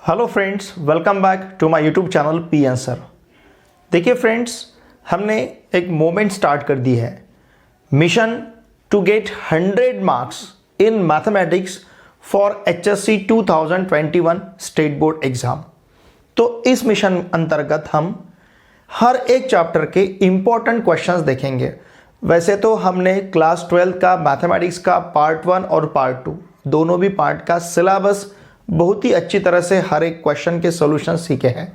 Hello friends, welcome back to my YouTube channel P answer. देखिए friends, हमने एक movement start कर दी है, mission to get 100 marks in mathematics for HSC 2021 state board exam. तो इस मिशन अंतर्गत हम हर एक चैप्टर के इम्पोर्टेंट क्वेश्चंस देखेंगे। वैसे तो हमने क्लास 12 का मैथमेटिक्स का पार्ट 1 और पार्ट 2 दोनों भी पार्ट का सिलेबस बहुत ही अच्छी तरह से हर एक क्वेश्चन के सॉल्यूशन सीखे हैं।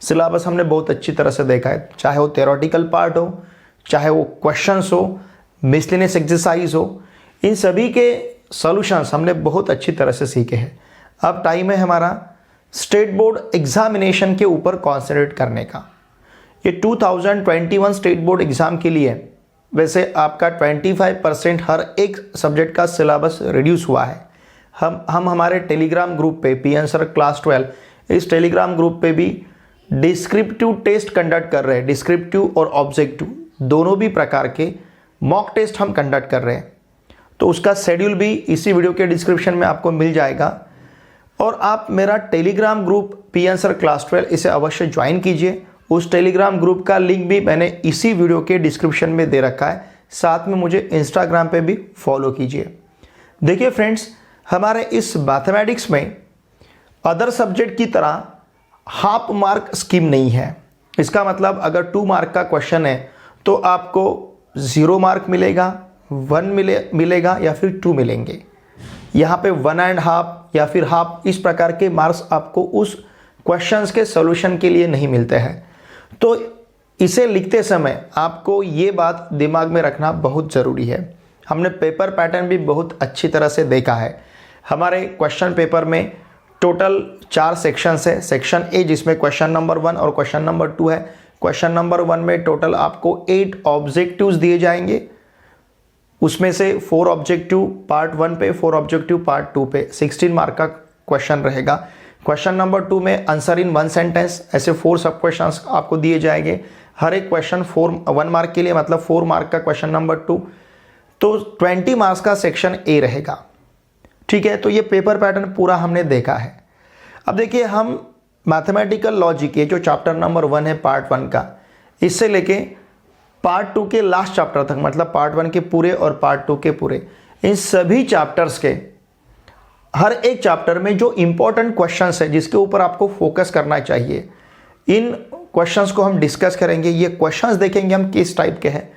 सिलेबस हमने बहुत अच्छी तरह से देखा है, चाहे वो थ्योरेटिकल पार्ट हो, चाहे वो क्वेश्चंस हो, मिसलेनियस एक्सरसाइज हो, इन सभी के सॉल्यूशंस हमने बहुत अच्छी तरह से सीखे हैं। अब टाइम है हमारा स्टेट बोर्ड एग्जामिनेशन के ऊपर कॉन्सेंट्रेट करने का। ये 2021 स्टेट बोर्ड एग्ज़ाम के लिए वैसे आपका 25% हर एक सब्जेक्ट का सिलेबस रिड्यूस हुआ है। हम हमारे टेलीग्राम ग्रुप पे पी आंसर क्लास 12 इस टेलीग्राम ग्रुप पे भी डिस्क्रिप्टिव टेस्ट कंडक्ट कर रहे हैं। डिस्क्रिप्टिव और ऑब्जेक्टिव दोनों भी प्रकार के मॉक टेस्ट हम कंडक्ट कर रहे हैं। तो उसका शेड्यूल भी इसी वीडियो के डिस्क्रिप्शन में आपको मिल जाएगा। और आप मेरा Telegram group P answer class 12 इसे अवश्य ज्वाइन कीजिए। उस टेलीग्राम ग्रुप का लिंक भी मैंने इसी वीडियो के डिस्क्रिप्शन में दे रखा है। साथ में मुझे इंस्टाग्राम पे भी फॉलो कीजिए। देखिए फ्रेंड्स, हमारे इस मैथमेटिक्स में अदर सब्जेक्ट की तरह हाफ मार्क स्कीम नहीं है। इसका मतलब अगर 2 मार्क का क्वेश्चन है तो आपको 0 मार्क मिलेगा, 1 मिलेगा या फिर 2 मिलेंगे। यहाँ पे 1.5 या फिर हाफ इस प्रकार के मार्क्स आपको उस क्वेश्चंस के सॉल्यूशन के लिए नहीं मिलते हैं। तो इसे लिखते समय आपको ये बात दिमाग में रखना बहुत ज़रूरी है। हमने पेपर पैटर्न भी बहुत अच्छी तरह से देखा है। हमारे क्वेश्चन पेपर में टोटल 4 सेक्शंस है। सेक्शन ए जिसमें क्वेश्चन नंबर 1 और क्वेश्चन नंबर 2 है। क्वेश्चन नंबर 1 में टोटल आपको 8 ऑब्जेक्टिव्स दिए जाएंगे। उसमें से 4 ऑब्जेक्टिव पार्ट 1 पे, 4 ऑब्जेक्टिव पार्ट 2 पे 16 मार्क का क्वेश्चन रहेगा। क्वेश्चन नंबर 2 में आंसर इन 1 सेंटेंस, ऐसे 4 सब क्वेश्चंस आपको दिए जाएंगे। हर एक क्वेश्चन 1 मार्क के लिए, मतलब 4 मार्क का क्वेश्चन नंबर 2। तो 20 मार्क्स का सेक्शन ए रहेगा। ठीक है, तो ये पेपर पैटर्न पूरा हमने देखा है। अब देखिए, हम मैथमेटिकल लॉजिक, ये जो चैप्टर नंबर 1 है पार्ट 1 का, इससे लेके पार्ट 2 के लास्ट चैप्टर तक, मतलब पार्ट 1 के पूरे और पार्ट 2 के पूरे, इन सभी चैप्टर्स के हर एक चैप्टर में जो इंपॉर्टेंट क्वेश्चंस है जिसके ऊपर आपको फोकस करना चाहिए, इन क्वेश्चंस को हम डिस्कस करेंगे। ये क्वेश्चंस देखेंगे हम किस टाइप के हैं।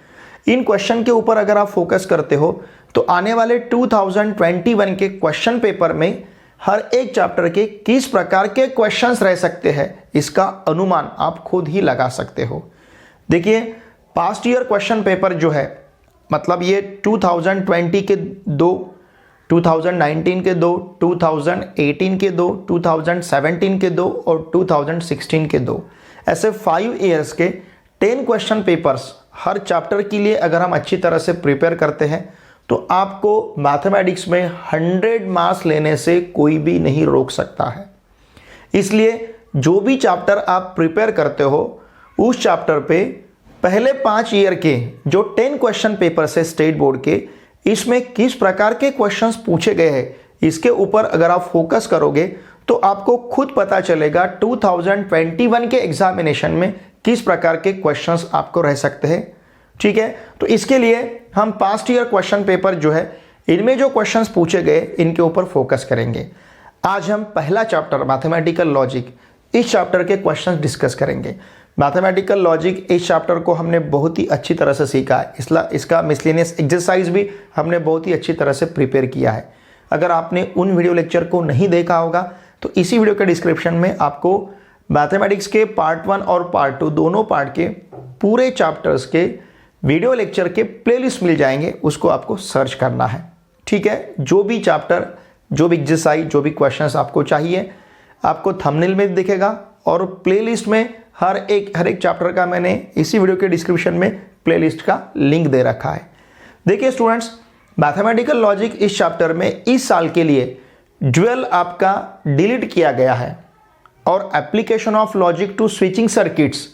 इन क्वेश्चन के ऊपर अगर आप फोकस करते हो तो आने वाले 2021 के क्वेश्चन पेपर में हर एक चैप्टर के किस प्रकार के क्वेश्चंस रह सकते हैं, इसका अनुमान आप खुद ही लगा सकते हो। देखिए, पास्ट ईयर क्वेश्चन पेपर जो है, मतलब ये 2020 के 2, 2019 के 2, 2018 के 2, 2017 के 2 और 2016 के 2, ऐसे 5 ईयर्स के 10 क्वेश्चन पेपर्स हर चैप्टर के लिए अगर हम अच्छी तरह से प्रिपेयर करते हैं तो आपको मैथमेटिक्स में 100 मार्क्स लेने से कोई भी नहीं रोक सकता है। इसलिए जो भी चैप्टर आप प्रिपेयर करते हो, उस चैप्टर पे पहले 5 ईयर के जो 10 क्वेश्चन पेपर है स्टेट बोर्ड के, इसमें किस प्रकार के क्वेश्चंस पूछे गए हैं, इसके ऊपर अगर आप फोकस करोगे तो आपको खुद पता चलेगा 2021 के एग्जामिनेशन में किस प्रकार के क्वेश्चंस आपको रह सकते हैं। ठीक है, तो इसके लिए हम पास्ट ईयर क्वेश्चन पेपर जो है, इनमें जो क्वेश्चंस पूछे गए इनके ऊपर फोकस करेंगे। आज हम पहला चैप्टर मैथमेटिकल लॉजिक, इस चैप्टर के क्वेश्चंस डिस्कस करेंगे। मैथमेटिकल लॉजिक इस चैप्टर को हमने बहुत ही अच्छी तरह से सीखा है। इसका मिसलेनियस एक्सरसाइज भी हमने बहुत ही अच्छी तरह से प्रिपेयर किया है। अगर आपने उन वीडियो लेक्चर को नहीं देखा होगा तो इसी वीडियो के डिस्क्रिप्शन में आपको मैथमेटिक्स के पार्ट 1 और पार्ट 2 दोनों पार्ट के पूरे चैप्टर्स के वीडियो लेक्चर के प्लेलिस्ट मिल जाएंगे, उसको आपको सर्च करना है। ठीक है, जो भी चैप्टर, जो भी एक्सरसाइज, जो भी क्वेश्चंस आपको चाहिए, आपको थंबनेल में दिखेगा और प्लेलिस्ट में हर एक चैप्टर का मैंने इसी वीडियो के डिस्क्रिप्शन में प्लेलिस्ट का लिंक दे रखा है। देखिए स्टूडेंट्स, मैथमेटिकल लॉजिक इस चैप्टर में इस साल के लिए ड्यूअल आपका डिलीट किया गया है और application of logic to switching circuits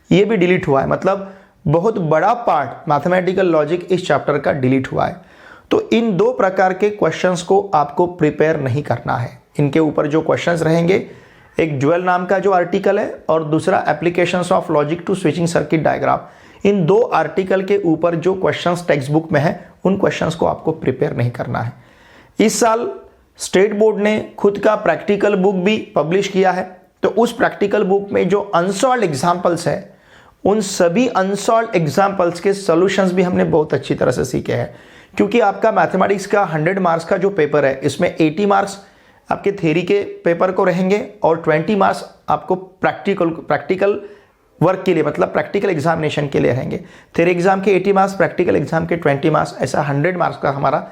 ये भी डिलीट हुआ है। मतलब बहुत बड़ा पार्ट मैथमेटिकल लॉजिक इस चैप्टर का डिलीट हुआ है। तो इन 2 प्रकार के क्वेश्चंस को आपको प्रिपेयर नहीं करना है। इनके ऊपर जो क्वेश्चंस रहेंगे एक ड्यूअल नाम का जो आर्टिकल है और दूसरा applications of logic to switching circuit diagram. इन दो आर्टिकल के ऊपर जो क्वेश्चंस टेक्स्ट बुक में है उन क्वेश्चंस को आपको प्रिपेयर नहीं करना है। इस साल स्टेट बोर्ड ने खुद का प्रैक्टिकल बुक भी पब्लिश किया है, तो उस प्रैक्टिकल बुक में जो अनसॉल्व्ड एग्जाम्पल्स है उन सभी अनसॉल्व्ड एग्जाम्पल्स के सॉल्यूशंस भी हमने बहुत अच्छी तरह से सीखे हैं। क्योंकि आपका मैथमेटिक्स का 100 मार्क्स का जो पेपर है इसमें 80 मार्क्स आपके थ्योरी के पेपर को रहेंगे और 20 मार्क्स आपको प्रैक्टिकल वर्क के लिए, मतलब प्रैक्टिकल एग्जामिनेशन के लिए रहेंगे। थ्योरी एग्जाम के 80 मार्क्स, प्रैक्टिकल एग्जाम के 20 मार्क्स, ऐसा 100 मार्क्स का हमारा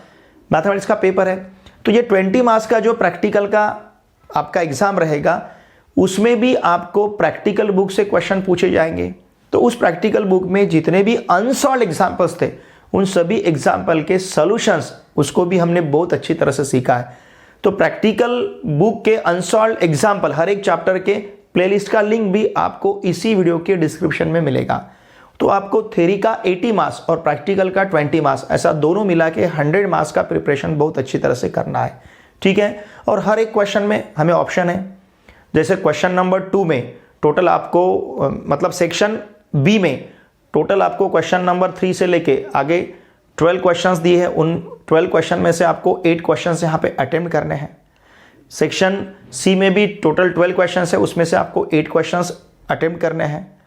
मैथमेटिक्स का पेपर है। तो ये 20 मार्क्स का जो प्रैक्टिकल का आपका एग्जाम रहेगा उसमें भी आपको प्रैक्टिकल बुक से क्वेश्चन पूछे जाएंगे। तो उस प्रैक्टिकल बुक में जितने भी अनसॉल्व्ड एग्जाम्पल्स थे उन सभी एग्जाम्पल के सॉल्यूशंस उसको भी हमने बहुत अच्छी तरह से सीखा है। तो प्रैक्टिकल बुक के अनसॉल्व्ड एग्जाम्पल हर एक चैप्टर के प्लेलिस्ट का लिंक भी आपको इसी वीडियो के डिस्क्रिप्शन में मिलेगा। तो आपको थ्योरी का 80 मार्क्स और प्रैक्टिकल का 20 मार्क्स, ऐसा दोनों मिला के 100 मार्क्स का प्रिपरेशन बहुत अच्छी तरह से करना है, ठीक है। और हर एक क्वेश्चन में हमें ऑप्शन है। जैसे क्वेश्चन नंबर 2 में टोटल आपको मतलब सेक्शन बी में टोटल आपको क्वेश्चन नंबर 3 से लेके आगे 12 क्वेश्चंस दिए हैं। उन 12 क्वेश्चन में से आपको 8 क्वेश्चंस यहाँ पे अटेम्प्ट करने हैं। सेक्शन सी में भी टोटल 12 क्वेश्चंस है, उसमें से आपको 8 क्वेश्चंस अटेम्प्ट करने हैं।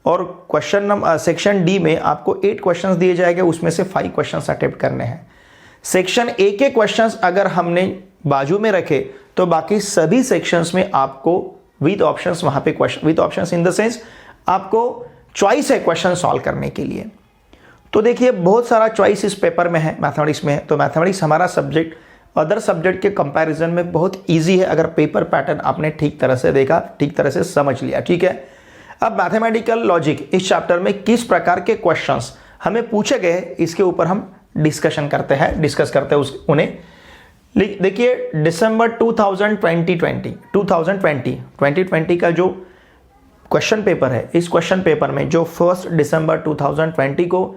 और क्वेश्चन नंबर सेक्शन डी में आपको 8 क्वेश्चंस दिए जाएंगे, उसमें से 5 क्वेश्चंस अटेम्प्ट करने हैं। सेक्शन ए के क्वेश्चंस अगर हमने बाजू में रखे तो बाकी सभी सेक्शंस में आपको विद ऑप्शंस वहाँ पे question, with options in the sense आपको चॉइस है क्वेश्चन सॉल्व करने के लिए। तो देखिए बहुत सारा चॉइस इस पेपर में है, मैथमेटिक्स में है। तो मैथमेटिक्स हमारा सब्जेक्ट अदर सब्जेक्ट के कंपैरिजन में बहुत इजी है अगर पेपर पैटर्न आपने ठीक तरह से देखा, ठीक तरह से समझ लिया, ठीक है। अब मैथमेटिकल लॉजिक इस चैप्टर में किस प्रकार के क्वेश्चंस हमें पूछे गए इसके ऊपर हम डिस्कस करते हैं उन्हें। देखिए दिसंबर 2020 का जो क्वेश्चन पेपर है, इस क्वेश्चन पेपर में जो 1 दिसंबर 2020 को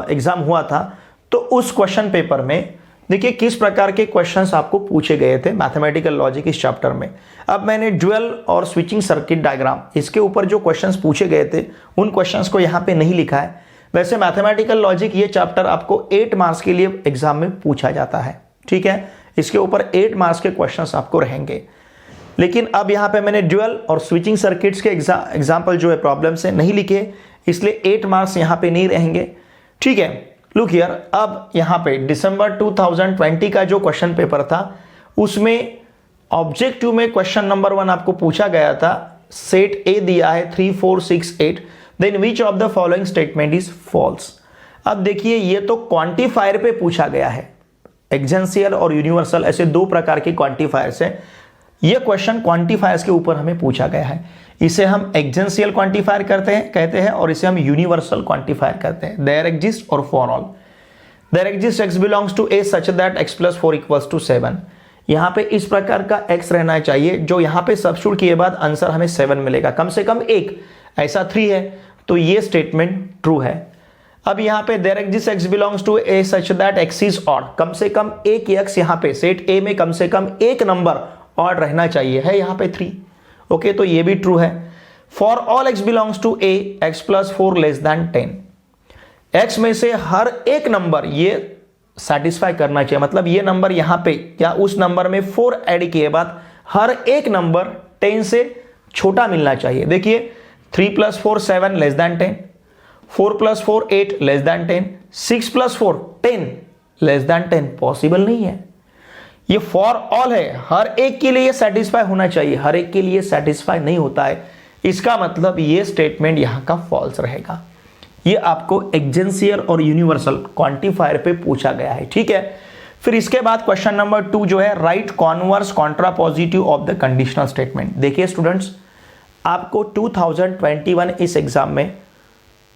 एग्जाम हुआ था, तो उस क्वेश्चन पेपर में देखिए किस प्रकार के क्वेश्चंस आपको पूछे गए थे मैथमेटिकल लॉजिक इस चैप्टर में। अब मैंने ड्यूअल और स्विचिंग सर्किट डायग्राम इसके ऊपर जो क्वेश्चंस पूछे गए थे उन क्वेश्चंस को यहाँ पे नहीं लिखा है। वैसे मैथमेटिकल लॉजिक ये चैप्टर आपको 8 मार्क्स के लिए एग्जाम में पूछा जाता है, ठीक है। इसके ऊपर 8 मार्क्स के क्वेश्चंस आपको रहेंगे। लेकिन अब यहाँ पे मैंने ड्यूअल और स्विचिंग सर्किट्स के एग्जाम्पल जो है प्रॉब्लम से नहीं लिखे, इसलिए 8 मार्क्स यहाँ पे नहीं रहेंगे, ठीक है। लुक हियर, अब यहाँ पे दिसंबर 2020 का जो क्वेश्चन पेपर था उसमें ऑब्जेक्टिव में क्वेश्चन नंबर 1 आपको पूछा गया था। सेट ए दिया है 3 4 6 8, then which of the following statement is false. अब देखिए ये तो क्वांटिफायर पे पूछा गया है, एक्जेंशियल और यूनिवर्सल ऐसे 2 प्रकार के क्वांटिफायर्स हैं। यह क्वेश्चन क्वांटिफायर्स के ऊपर हमें पूछा गया है। इसे हम एक्जेंशियल क्वांटिफायर कहते हैं और इसे हम यूनिवर्सल क्वांटिफायर कहते हैं। देयर एग्जिस्ट और for all, there exist x belongs to a such that x + 4 = 7। यहाँ पे इस प्रकार का x रहना चाहिए जो यहाँ पे सब्स्टिट्यूट किए बाद आंसर हमें 7 मिलेगा, कम से कम 1, ऐसा 3 है, तो ये स्टेटमेंट ट्रू है। अब यहाँ पे there exist x belongs to a such that x is odd, कम से कम एक x यहाँ पे सेट a में कम से कम एक नंबर ऑड रहना चाहिए, है यहाँ पे 3, ओके, तो ये भी ट्रू है। For all x belongs to a x + 4 < 10, x में से हर एक नंबर ये सेटिस्फाई करना चाहिए, मतलब ये नंबर यहाँ पे या उस नंबर में 4 ऐड किए बाद हर एक नंबर 10 से छोटा मिलना चाहिए। देखिए 3 + 4 7 < 10, 4 + 4 8 < 10, 6 + 4 10 < 10 पॉसिबल नहीं है। ये फॉर ऑल है, हर एक के लिए सेटिस्फाई होना चाहिए, हर एक के लिए सेटिस्फाई नहीं होता है, इसका मतलब ये स्टेटमेंट यहां का फॉल्स रहेगा। ये आपको एक्जेंशियल और यूनिवर्सल क्वांटिफायर पे पूछा गया है, ठीक है। फिर इसके बाद क्वेश्चन नंबर 2 जो है right converse contrapositive of the conditional statement. देखिए स्टूडेंट्स, आपको 2021 इस एग्जाम में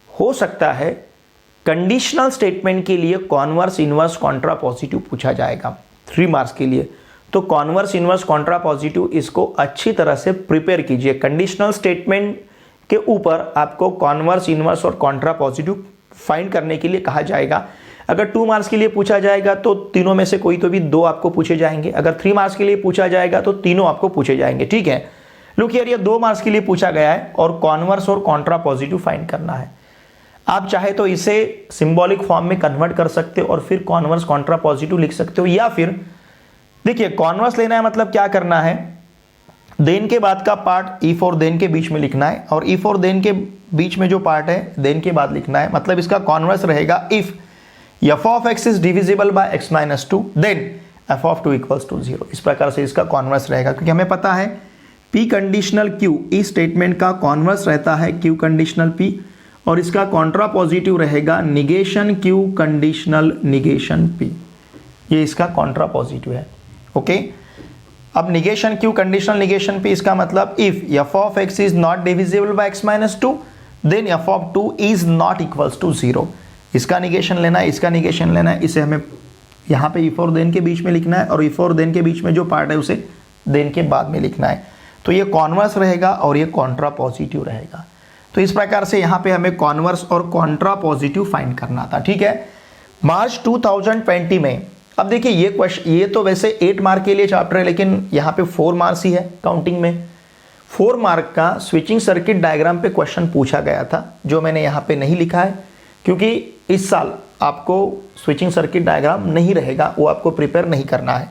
हो सकता है कंडीशनल स्टेटमेंट के लिए कॉन्वर्स इनवर्स कॉन्ट्रापोजिटिव पूछा जाएगा 3 मार्क्स के लिए। तो कॉन्वर्स इनवर्स कॉन्ट्रापोजिटिव इसको अच्छी तरह से प्रिपेयर कीजिए। कंडीशनल स्टेटमेंट के ऊपर आपको कॉन्वर्स इनवर्स और कॉन्ट्रापोजिटिव फाइंड करने के लिए कहा जाएगा। अगर 2 मार्क्स के लिए पूछा जाएगा तो तीनों में से कोई तो भी 2 आपको पूछे जाएंगे, अगर 3 मार्क्स के लिए पूछा जाएगा तो तीनों आपको पूछे जाएंगे, ठीक है। लुक हियर, ये 2 मार्क्स के लिए पूछा गया है और कॉन्वर्स और कॉन्ट्रा पॉजिटिव फाइंड करना है। आप चाहे तो इसे सिंबॉलिक फॉर्म में कन्वर्ट कर सकते हो और फिर कॉन्वर्स कॉन्ट्रा पॉजिटिव लिख सकते हो, या फिर देखिए कॉन्वर्स लेना है मतलब क्या करना है, देन के बाद का पार्ट इफ और देन के बीच में लिखना है, और इफ और देन के बीच में जो पार्ट है देन के बाद लिखना है। मतलब इसका कॉन्वर्स रहेगा if f of x is divisible by x minus 2 then f of 2 equals to 0। इस प्रकार से इसका कॉन्वर्स रहेगा, क्योंकि हमें पता है p कंडीशनल q इस स्टेटमेंट का कॉन्वर्स रहता है q कंडीशनल p, और इसका कॉन्ट्रा पॉजिटिव रहेगा negation q conditional negation p। ये इसका कॉन्ट्रा पॉजिटिव है। ओके, अब negation q conditional negation p, इसका मतलब if f of x is not divisible by x minus 2 then f of 2 is not equals to 0। इसका negation लेना है, इसका निगेशन लेना है, इसे हमें यहाँ पे इफ और देन के बीच में लिखना है, और इफ और देन के बीच में जो पार्ट है उसे देन के बाद में लिखना है। तो ये कॉन्वर्स रहेगा और ये कॉन्ट्रा पॉजिटिव रहेगा। तो इस प्रकार से यहाँ पे हमें कॉन्वर्स और कॉन्ट्रा पॉजिटिव फाइंड करना था। ठीक है, मार्च 2020 में, अब देखिए ये क्वेश्चन, ये तो वैसे 8 मार्क के लिए चैप्टर है, लेकिन यहाँ पे 4 मार्क्स ही है काउंटिंग में। 4 मार्क का स्विचिंग सर्किट डायग्राम पे क्वेश्चन पूछा गया था, जो मैंने यहाँ पे नहीं लिखा है, क्योंकि इस साल आपको स्विचिंग सर्किट डायग्राम नहीं रहेगा, वो आपको प्रिपेयर नहीं करना है।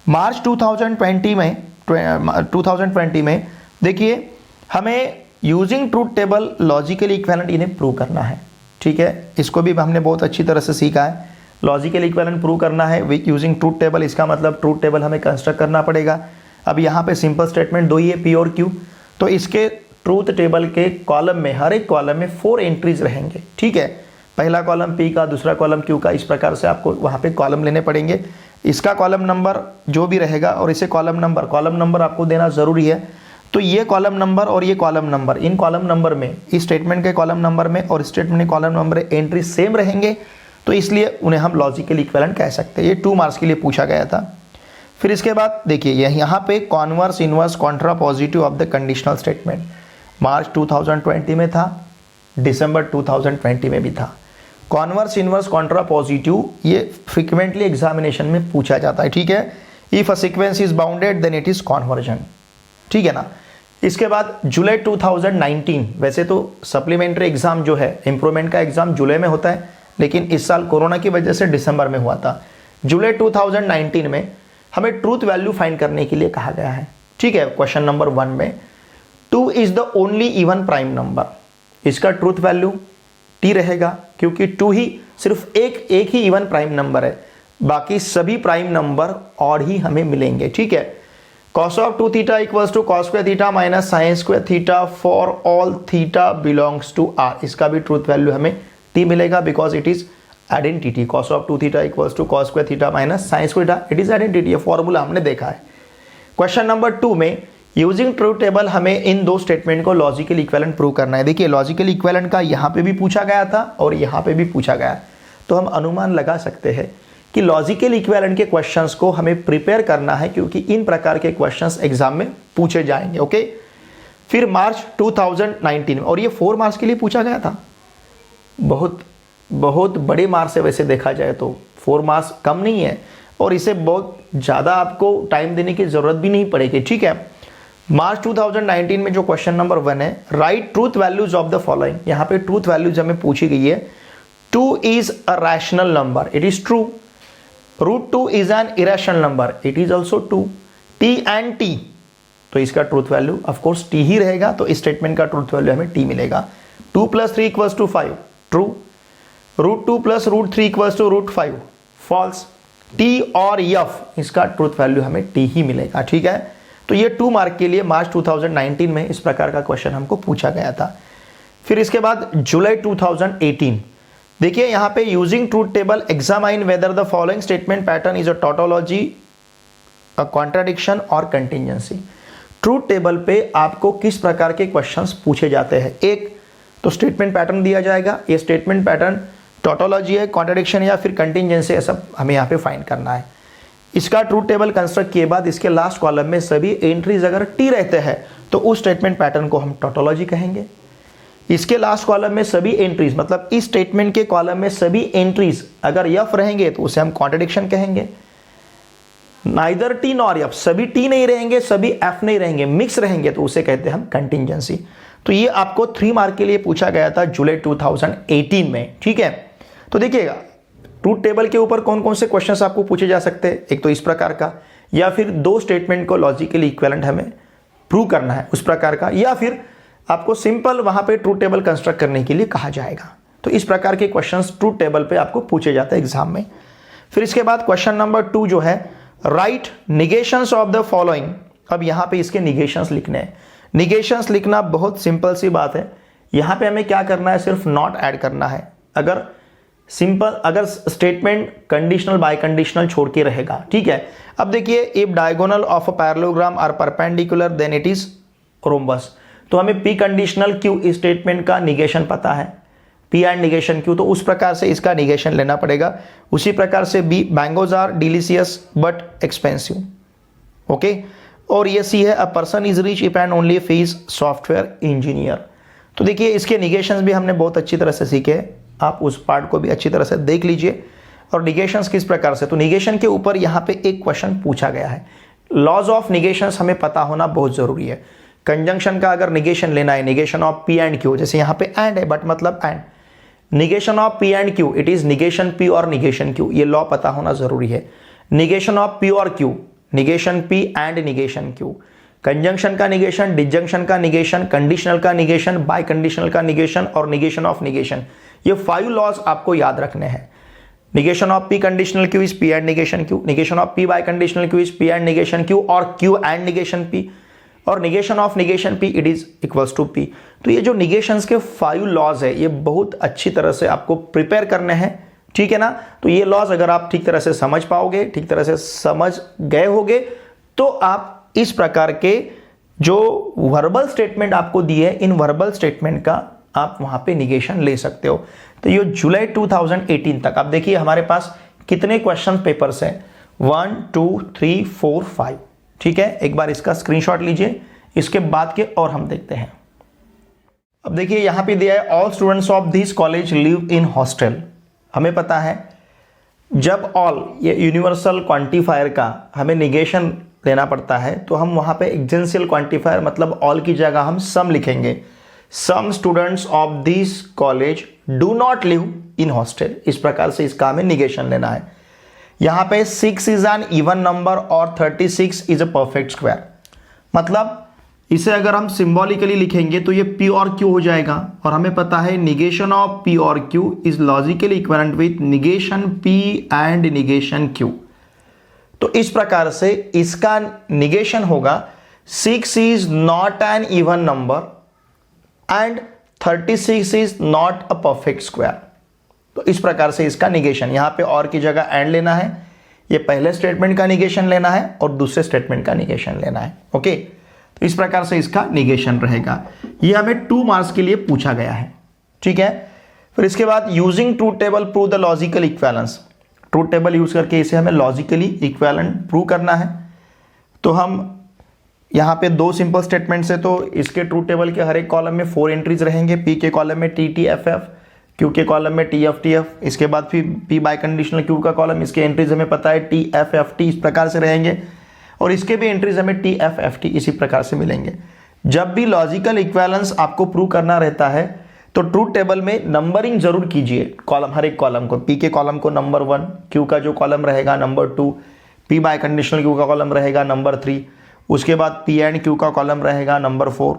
मार्च 2020 में देखिए हमें using truth table logical equivalent इन्हें प्रूव करना है। ठीक है, इसको भी हमने बहुत अच्छी तरह से सीखा है। लॉजिकल इक्विवेलेंट प्रूव करना है विद यूजिंग ट्रूथ टेबल, इसका मतलब ट्रूथ टेबल हमें कंस्ट्रक्ट करना पड़ेगा। अब यहाँ पे सिंपल स्टेटमेंट 2 ही है, पी और क्यू, तो इसके ट्रूथ टेबल के कॉलम में, हर एक कॉलम में 4 एंट्रीज रहेंगे। ठीक है, पहला कॉलम पी का, दूसरा कॉलम क्यू का, इस प्रकार से आपको वहाँ पे कॉलम लेने पड़ेंगे। इसका कॉलम नंबर जो भी रहेगा और इसे कॉलम नंबर आपको देना ज़रूरी है। तो ये कॉलम नंबर और ये कॉलम नंबर, इन कॉलम नंबर में, इस स्टेटमेंट के कॉलम नंबर में और स्टेटमेंट के कॉलम नंबर एंट्री सेम रहेंगे, तो इसलिए उन्हें हम लॉजिकल इक्विवेलेंट कह सकते हैं। ये 2 मार्क्स के लिए पूछा गया था। फिर इसके बाद देखिए यहाँ पे converse inverse contrapositive of the conditional statement March 2020 में था, दिसंबर 2020 में भी था। कॉन्वर्स इनवर्स कॉन्ट्रा पॉजिटिव ये फ्रीक्वेंटली एग्जामिनेशन में पूछा जाता है। ठीक है, if a sequence is bounded then it is convergent. ठीक है ना। इसके बाद जुलाई 2019, वैसे तो सप्लीमेंट्री एग्जाम जो है, इंप्रूवमेंट का एग्जाम जुलाई में होता है, लेकिन इस साल कोरोना की वजह से दिसंबर में हुआ था। जुलाई 2019 में हमें ट्रूथ वैल्यू फाइंड करने के लिए कहा गया है। ठीक है, क्वेश्चन नंबर 1 में 2 is the only even prime number, इसका ट्रूथ वैल्यू t रहेगा, क्योंकि 2 ही, सिर्फ एक ही इवन प्राइम नंबर है, बाकी सभी प्राइम नंबर और ही हमें मिलेंगे। ठीक है, cos of 2 theta equals to cos square theta minus sin square theta for all theta belongs to r, इसका भी ट्रूथ वैल्यू हमें t मिलेगा, because it is identity. cos of 2 theta equals to cos square theta minus sin square theta, it is identity, ये formula हमने देखा है। Question number 2 में using truth table हमें इन 2 स्टेटमेंट को लॉजिकल इक्विवेलेंट प्रूव करना है। देखिए लॉजिकल इक्विवेलेंट का यहाँ पे भी पूछा गया था और यहाँ पे भी पूछा गया, तो हम अनुमान लगा सकते हैं कि लॉजिकल इक्विवेलेंट के क्वेश्चंस को हमें प्रिपेयर करना है, क्योंकि इन प्रकार के क्वेश्चंस एग्जाम में पूछे जाएंगे। ओके, फिर मार्च 2019 में, और ये 4 मार्क्स के लिए पूछा गया था। बहुत बड़े मार्क्स से वैसे देखा जाए तो 4 मार्क्स कम नहीं है, और इसे बहुत ज़्यादा आपको टाइम देने की ज़रूरत भी नहीं पड़ेगी। ठीक है, मार्च 2019 में जो क्वेश्चन नंबर 1 है, right truth values of the following, यहाँ पे ट्रूथ वैल्यूज हमें पूछी गई है। 2 is a rational number, it is true. √2 is an irrational number, it is also true. t and t, तो इसका ट्रूथ वैल्यू ऑफकोर्स t ही रहेगा, तो इस स्टेटमेंट का ट्रूथ वैल्यू हमें t मिलेगा। 2 + 3 = 5, ट्रू। √2 + √3 = √5, फॉल्स। t और f, इसका ट्रूथ वैल्यू हमें t ही मिलेगा। ठीक है, तो ये 2 मार्क के लिए मार्च 2019 में इस प्रकार का क्वेश्चन हमको पूछा गया था। फिर इसके बाद जुलाई 2018, देखिए यहाँ पे using truth table examine whether the following statement pattern is a tautology, a contradiction और कंटिजेंसी। ट्रूथ टेबल पे आपको किस प्रकार के क्वेश्चंस पूछे जाते हैं। एक तो स्टेटमेंट पैटर्न दिया जाएगा, ये स्टेटमेंट पैटर्न टॉटोलॉजी है, कॉन्ट्राडिक्शन या फिर कंटिजेंसी है, सब हमें यहाँ पे फाइंड करना है। इसका ट्रूथ टेबल कंस्ट्रक्ट किए बाद इसके लास्ट कॉलम में सभी एंट्रीज अगर टी रहते हैं तो उस स्टेटमेंट पैटर्न को हम टॉटोलॉजी कहेंगे। इसके लास्ट कॉलम में सभी एंट्रीज, मतलब इस स्टेटमेंट के कॉलम में सभी एंट्रीज अगर यफ रहेंगे तो उसे हम कॉन्ट्रडिक्शन कहेंगे। नाइदर टी नॉर एफ, सभी टी नहीं रहेंगे, सभी एफ नहीं रहेंगे, मिक्स रहेंगे, तो उसे कहते हैं हम कंटिंजेंसी। तो ये आपको 3 मार्क के लिए पूछा गया था जुलाई 2018 में, ठीक है। तो देखिएगा ट्रूथ टेबल के ऊपर कौन कौन से क्वेश्चंस आपको पूछे जा सकते हैं, एक तो इस प्रकार का, या फिर 2 स्टेटमेंट को लॉजिकली इक्विवेलेंट हमें प्रूव करना है उस प्रकार का, या फिर आपको सिंपल वहां पे ट्रूथ टेबल कंस्ट्रक्ट करने के लिए कहा जाएगा। तो इस प्रकार के क्वेश्चंस ट्रूथ टेबल पे आपको पूछे जाते हैं एग्जाम में। फिर इसके बाद क्वेश्चन नंबर 2 जो है, राइट निगेशंस ऑफ द फॉलोइंग। अब यहां पे इसके निगेशंस लिखने हैं। निगेशंस लिखना बहुत सिंपल सी बात है, यहां पे हमें क्या करना है, सिर्फ नॉट ऐड करना है। अगर स्टेटमेंट कंडीशनल बाय कंडीशनल छोड़ के रहेगा, ठीक है। अब देखिए, if diagonal of a parallelogram are perpendicular then it is rhombus. तो हमें पी कंडीशनल क्यू इस स्टेटमेंट का निगेशन पता है, पी एंड निगेशन क्यू, तो उस प्रकार से इसका निगेशन लेना पड़ेगा। उसी प्रकार से B, mangoes are delicious but expensive, okay. और ये सी है, a person is rich if and only if he is software engineer. तो देखिए इसके निगेशंस भी हमने बहुत अच्छी तरह से सीखे, आप उस पार्ट को भी अच्छी तरह से देख लीजिए। और निगेशंस किस प्रकार से, तो निगेशन के ऊपर यहाँ पे एक क्वेश्चन पूछा गया है। लॉज ऑफ निगेशंस हमें पता होना बहुत जरूरी है। कंजंक्शन का अगर निगेशन लेना है, negation of P and Q, जैसे यहाँ पे एंड है बट मतलब and, negation of P and Q, it is negation P और निगेशन क्यू, ये लॉ पता होना जरूरी है। निगेशन ऑफ पी और Q, negation P and negation Q, conjunction का निगेशन, डिसजंक्शन का निगेशन, कंडीशनल का निगेशन, बाय कंडीशनल का निगेशन और निगेशन ऑफ निगेशन, ये 5 लॉज आपको याद रखने हैं। Negation of P conditional Q is P and negation Q, negation of P biconditional Q is P and negation Q और Q and negation P, और negation of negation P it is equals to P. तो ये जो निगेशंस के 5 laws है, ये बहुत अच्छी तरह से आपको प्रिपेयर करने हैं, ठीक है ना। तो ये लॉज अगर आप ठीक तरह से समझ पाओगे, ठीक तरह से समझ गए होगे, तो आप इस प्रकार के जो वर्बल स्टेटमेंट आपको दिए, इन वर्बल स्टेटमेंट का आप वहां पे निगेशन ले सकते हो। तो ये जुलाई 2018 तक आप देखिए हमारे पास कितने क्वेश्चन पेपर्स हैं, 1 2 3 4 5, ठीक है। एक बार इसका स्क्रीनशॉट लीजिए, इसके बाद के और हम देखते हैं। अब देखिए यहां पे दिया है, all students of this college live in hostel. हमें पता है जब ऑल, ये यूनिवर्सल क्वांटिफायर का हमें निगेशन लेना पड़ता है, तो हम वहां पे एग्जेंशियल क्वांटिफायर मतलब ऑल की जगह हम सम लिखेंगे। Some students of this college do not live in hostel, इस प्रकार से इसका हमें निगेशन लेना है। यहां पे 6 इज एन इवन नंबर और 36 इज अ परफेक्ट स्क्वायर, मतलब इसे अगर हम सिंबॉलिकली लिखेंगे तो ये पी और क्यू हो जाएगा, और हमें पता है निगेशन ऑफ पी और Q is logically equivalent with negation P and negation Q. तो इस प्रकार से इसका निगेशन होगा 6 is not an even number and 36 is not a perfect square. तो इस प्रकार से इसका निगेशन, यहां पे और की जगह एंड लेना है, ये पहले स्टेटमेंट का निगेशन लेना है और दूसरे स्टेटमेंट का निगेशन लेना है, ओके। तो इस प्रकार से इसका निगेशन रहेगा। ये हमें 2 मार्क्स के लिए पूछा गया है, ठीक है। फिर इसके बाद using truth table prove the logical equivalence. Truth table use करके इसे हमें लॉजिकली इक्विवेलेंट प्रूव करना है। तो हम यहाँ पे 2 सिंपल स्टेटमेंट्स है, तो इसके ट्रूथ टेबल के हर एक कॉलम में 4 एंट्रीज रहेंगे। पी के कॉलम में T T F F, Q के कॉलम में टी एफ टी एफ, इसके बाद फिर पी बाय कंडीशनल क्यू का कॉलम, इसके एंट्रीज हमें पता है टी एफ एफ टी, इस प्रकार से रहेंगे, और इसके भी एंट्रीज हमें टी एफ एफ टी इसी प्रकार से मिलेंगे। जब भी लॉजिकल इक्विवेलेंस आपको प्रूव करना रहता है तो ट्रूथ टेबल में नंबरिंग जरूर कीजिए, कॉलम, हर एक कॉलम को। पी के कॉलम को नंबर 1, क्यू का जो कॉलम रहेगा number 2, P biconditional Q का कॉलम रहेगा नंबर 3, उसके बाद पी एंड क्यू का कॉलम रहेगा नंबर 4,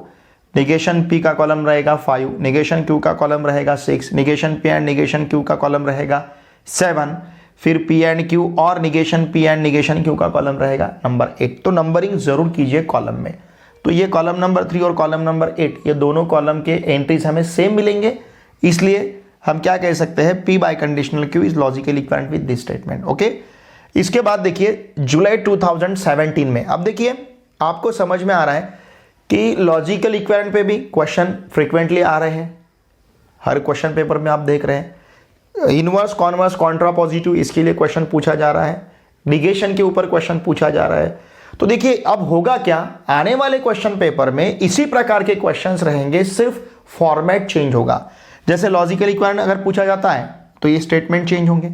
निगेशन पी का कॉलम रहेगा 5, निगेशन क्यू का कॉलम रहेगा 6, negation P and negation Q का कॉलम रहेगा 7, फिर पी एंड क्यू और negation P and negation Q का कॉलम रहेगा नंबर 8। तो नंबरिंग जरूर कीजिए कॉलम में। तो ये कॉलम नंबर 3 और कॉलम नंबर 8, ये दोनों कॉलम के एंट्रीज हमें सेम मिलेंगे, इसलिए हम क्या कह सकते हैं, P biconditional Q is logically equivalent with this statement, okay. इसके बाद देखिए जुलाई 2017 में, अब देखिए आपको समझ में आ रहा है कि लॉजिकल इक्विवेलेंट पे भी क्वेश्चन फ्रीक्वेंटली आ रहे हैं, हर क्वेश्चन पेपर में आप देख रहे हैं। इनवर्स, कॉन्वर्स, कॉन्ट्रापॉजिटिव, इसके लिए क्वेश्चन पूछा जा रहा है। निगेशन के ऊपर क्वेश्चन पूछा जा रहा है। तो देखिए अब होगा क्या, आने वाले क्वेश्चन पेपर में इसी प्रकार के क्वेश्चंस रहेंगे, सिर्फ फॉर्मेट चेंज होगा। जैसे लॉजिकल इक्विवेलेंट अगर पूछा जाता है तो ये स्टेटमेंट चेंज होंगे,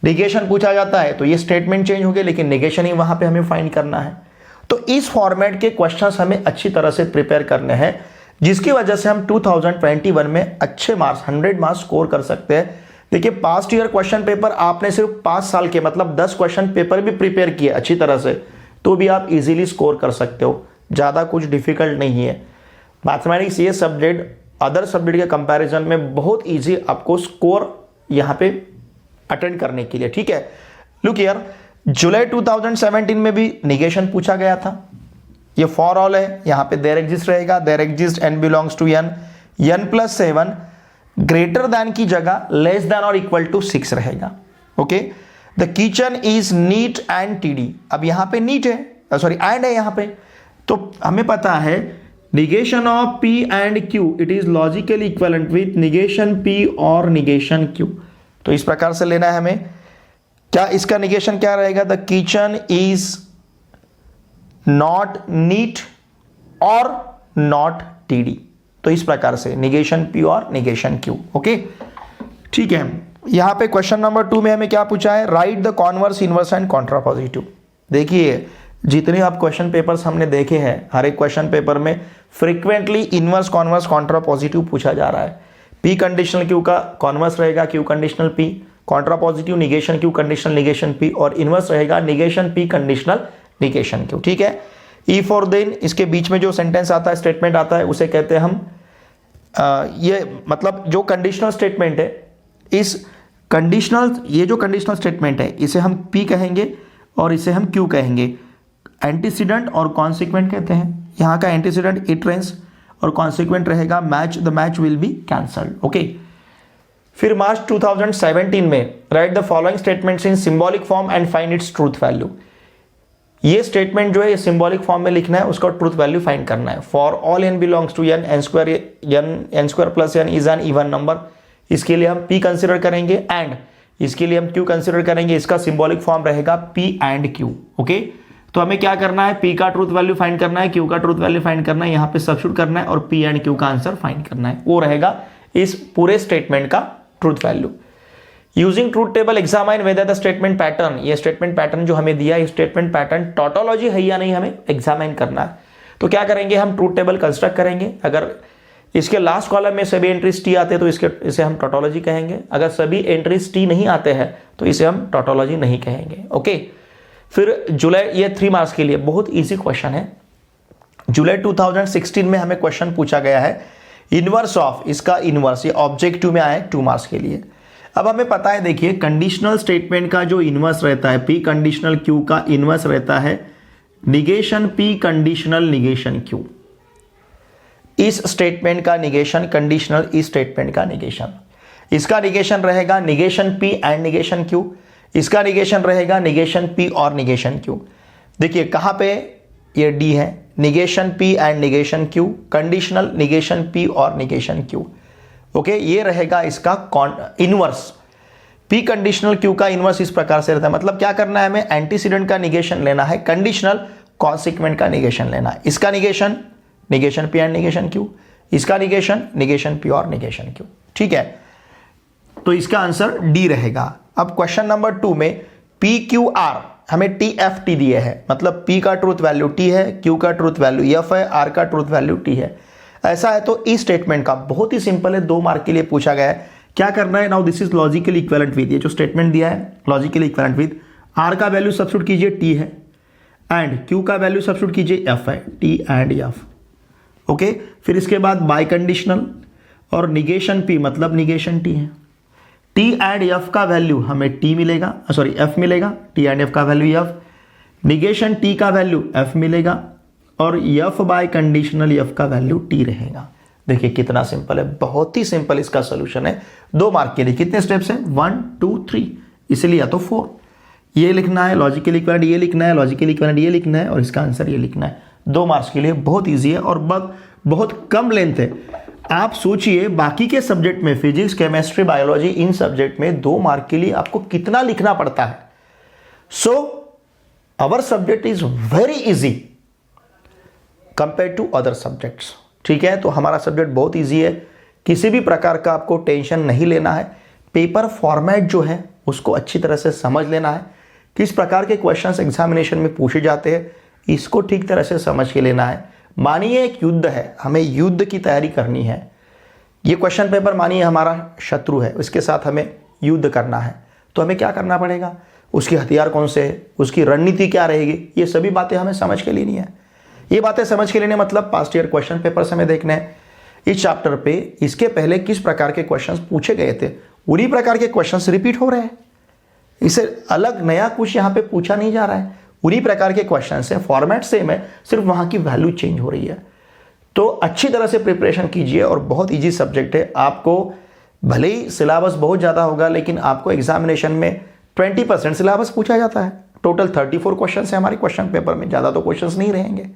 निगेशन पूछा जाता है तो ये स्टेटमेंट चेंज हो गया, लेकिन निगेशन ही वहां पे हमें फाइंड करना है। तो इस फॉर्मेट के क्वेश्चंस हमें अच्छी तरह से प्रिपेयर करने हैं, जिसकी वजह से हम 2021 में अच्छे मार्क्स 100 मार्क्स स्कोर कर सकते हैं। देखिए पास्ट ईयर क्वेश्चन पेपर आपने सिर्फ 5 साल के मतलब 10 क्वेश्चन पेपर भी प्रिपेयर किए अच्छी तरह से, तो भी आप इजीली स्कोर कर सकते हो, ज़्यादा कुछ डिफिकल्ट नहीं है। मैथमेटिक्स ये सब्जेक्ट अदर सब्जेक्ट के कंपैरिजन में बहुत इजी आपको स्कोर यहाँ पे अटेंड करने के लिए, ठीक है। लुक हियर, जुलाई 2017 में भी निगेशन पूछा गया था। ये फॉर ऑल है, यहाँ पे देयर एग्जिस्ट रहेगा, there exist n belongs to n, n+7 greater than की जगह लेस देन और इक्वल टू 6 रहेगा। Okay, the kitchen is neat and tidy. अब यहाँ पे नीट है, सॉरी एंड है यहाँ पे, तो हमें पता है negation of p and q it is logically equivalent with negation p और निगेशन q। तो इस प्रकार से लेना है हमें। क्या इसका निगेशन क्या रहेगा? The kitchen is not neat और नॉट टीडी। तो इस प्रकार से निगेशन p और निगेशन q। ओके, ठीक है। यहां पे क्वेश्चन नंबर 2 में हमें क्या पूछा है? Right the converse, inverse and contrapositive. देखिए जितने आप क्वेश्चन पेपर्स हमने देखे हैं, हर एक क्वेश्चन पेपर में फ्रीक्वेंटली इनवर्स, कॉन्वर्स, कॉन्ट्रापोजिटिव पूछा जा रहा है। p कंडीशनल q का कॉन्वर्स रहेगा q conditional p, contrapositive negation q conditional negation p, और इनवर्स रहेगा negation p conditional negation q, ठीक है। ई फॉर देन, इसके बीच में जो सेंटेंस आता है, स्टेटमेंट आता है, उसे कहते हैं हम ये मतलब जो कंडीशनल स्टेटमेंट है, इस कंडीशनल, ये जो कंडीशनल स्टेटमेंट है इसे हम p कहेंगे और इसे हम q कहेंगे। एंटीसीडेंट और कॉन्सिक्वेंट कहते हैं। यहाँ का एंटीसीडेंट इट रेंस और कॉन्सिक्वेंट रहेगा match, the match will be cancelled. Okay, फिर मार्च 2017 में right the following statements in symbolic form and find its truth value. ये स्टेटमेंट जो है ये सिंबॉलिक फॉर्म में लिखना है, उसका ट्रूथ वैल्यू फाइंड करना है। For all n belongs to n, n² plus n is an even number. इसके लिए हम p कंसिडर करेंगे एंड इसके लिए हम q कंसिडर करेंगे। इसका सिंबॉलिक फॉर्म रहेगा p एंड q। ओके, तो हमें क्या करना है? p का ट्रूथ वैल्यू फाइंड करना है, q का ट्रूथ वैल्यू फाइंड करना है, यहाँ पे सब्स्टिट्यूट करना है और p एंड q का आंसर फाइंड करना है। वो रहेगा इस पूरे स्टेटमेंट का truth value. Using truth table examine whether the statement pattern, ये स्टेटमेंट पैटर्न जो हमें दिया है, स्टेटमेंट पैटर्न टोटोलॉजी है या नहीं, हमें एग्जामाइन करना है। तो क्या करेंगे? हम ट्रूथ टेबल कंस्ट्रक्ट करेंगे। अगर इसके लास्ट कॉलम में सभी एंट्रीज टी आते हैं तो इसे हम टोटोलॉजी कहेंगे। अगर सभी एंट्रीज टी नहीं आते हैं तो इसे हम टोटोलॉजी नहीं कहेंगे। ओके, फिर जुलाई, ये 3 मार्क्स के लिए बहुत ईजी क्वेश्चन है। जुलाई 2016 में हमें क्वेश्चन पूछा गया है इनवर्स ऑफ, इसका इनवर्स, ये ऑब्जेक्टिव में आया है 2 मार्क्स के लिए। अब हमें पता है, देखिए कंडीशनल स्टेटमेंट का जो इनवर्स रहता है p कंडीशनल q का इनवर्स रहता है negation p conditional negation q। इस स्टेटमेंट का निगेशन कंडीशनल इस स्टेटमेंट का निगेशन, इसका निगेशन रहेगा negation p and negation q, इसका निगेशन रहेगा निगेशन p और निगेशन q। देखिए कहां पे ये d है, negation p and negation q, conditional negation p और निगेशन q। ओके, ये रहेगा इसका इनवर्स। p कंडीशनल q का इनवर्स इस प्रकार से रहता है। मतलब क्या करना है? हमें एंटीसीडेंट का निगेशन लेना है, कंडीशनल कॉन्सिक्वेंट का निगेशन लेना है। इसका negation negation p and negation q, इसका निगेशन निगेशन p और निगेशन q, ठीक है। तो इसका आंसर d रहेगा। अब क्वेश्चन नंबर 2 में p q r हमें t f t दिए है, मतलब p का ट्रूथ वैल्यू t है, q का ट्रूथ वैल्यू f है, r का ट्रूथ वैल्यू t है। ऐसा है तो इस स्टेटमेंट का बहुत ही सिंपल है, 2 मार्क के लिए पूछा गया है। क्या करना है? Now this is logically equivalent with, ये जो स्टेटमेंट दिया है लॉजिकली इक्विवेलेंट विद, r का वैल्यू सब्स्टिट्यूट कीजिए t है एंड q का वैल्यू सब्स्टिट्यूट कीजिए f है, t एंड f। ओके, फिर इसके बाद बाय कंडीशनल और निगेशन p मतलब निगेशन t है। t एंड f का वैल्यू हमें t मिलेगा, सॉरी f मिलेगा, t एंड f का वैल्यू f, निगेशन t का वैल्यू f मिलेगा और f बाय कंडीशनल f का वैल्यू t रहेगा। देखिए कितना सिंपल है, बहुत ही सिंपल इसका सॉल्यूशन है। 2 मार्क के लिए कितने स्टेप्स हैं? 1 2 3, इसलिए या तो 4 ये लिखना है, लॉजिकली इक्विवेलेंट ये लिखना है, लॉजिकली इक्विवेलेंट ये लिखना है और इसका आंसर ये लिखना है। 2 मार्क्स के लिए बहुत ईजी है और बहुत कम लेंथ है। आप सोचिए बाकी के सब्जेक्ट में फिजिक्स, केमिस्ट्री, बायोलॉजी, इन सब्जेक्ट में 2 मार्क के लिए आपको कितना लिखना पड़ता है। So our subject is very easy compare to other subjects, ठीक है। तो हमारा सब्जेक्ट बहुत इजी है, किसी भी प्रकार का आपको टेंशन नहीं लेना है। पेपर फॉर्मेट जो है उसको अच्छी तरह से समझ लेना है। किस प्रकार के क्वेश्चंस एग्जामिनेशन में पूछे जाते हैं इसको ठीक तरह से समझ के लेना है। मानिए एक युद्ध है, हमें युद्ध की तैयारी करनी है। ये क्वेश्चन पेपर मानिए हमारा शत्रु है, उसके साथ हमें युद्ध करना है, तो हमें क्या करना पड़ेगा, उसके हथियार कौन से है, उसकी रणनीति क्या रहेगी, ये सभी बातें हमें समझ के लेनी है। ये बातें समझ के लेने मतलब पास्ट ईयर क्वेश्चन पेपर से हमें देखना है इस चैप्टर पे इसके पहले किस प्रकार के क्वेश्चंस पूछे गए थे, उन्हीं प्रकार के क्वेश्चंस रिपीट हो रहे हैं। इसे अलग नया कुछ यहाँ पे पूछा नहीं जा रहा है, उन्हीं प्रकार के क्वेश्चंस है, फॉर्मेट सेम है, सिर्फ वहाँ की वैल्यू चेंज हो रही है। तो अच्छी तरह से प्रिपरेशन कीजिए और बहुत ईजी सब्जेक्ट है। आपको भले ही सिलेबस बहुत ज़्यादा होगा लेकिन आपको एग्जामिनेशन में 20% सिलेबस पूछा जाता है। टोटल 34 क्वेश्चन है हमारे क्वेश्चन पेपर में, ज़्यादा तो क्वेश्चंस नहीं रहेंगे।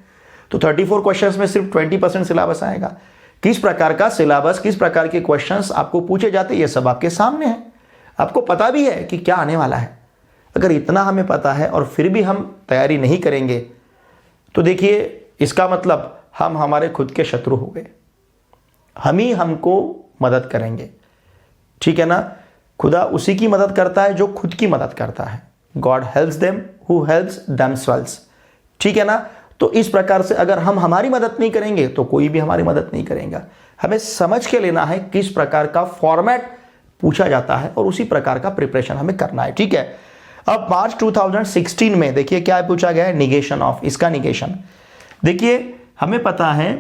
तो 34 क्वेश्चंस में सिर्फ 20% सिलेबस आएगा। किस प्रकार का सिलेबस, किस प्रकार के क्वेश्चंस आपको पूछे जाते हैं ये सब आपके सामने है। आपको पता भी है कि क्या आने वाला है। अगर इतना हमें पता है और फिर भी हम तैयारी नहीं करेंगे तो देखिए इसका मतलब हम हमारे खुद के शत्रु हो गए। हम ही हमको मदद करेंगे, ठीक है ना। खुदा उसी की मदद करता है जो खुद की मदद करता है। God helps them who helps themselves, ठीक है ना। तो इस प्रकार से अगर हम हमारी मदद नहीं करेंगे तो कोई भी हमारी मदद नहीं करेगा। हमें समझ के लेना है किस प्रकार का फॉर्मेट पूछा जाता है और उसी प्रकार का प्रिपरेशन हमें करना है, ठीक है। अब मार्च 2016 में देखिए क्या पूछा गया है, निगेशन ऑफ, इसका निगेशन। देखिए हमें पता है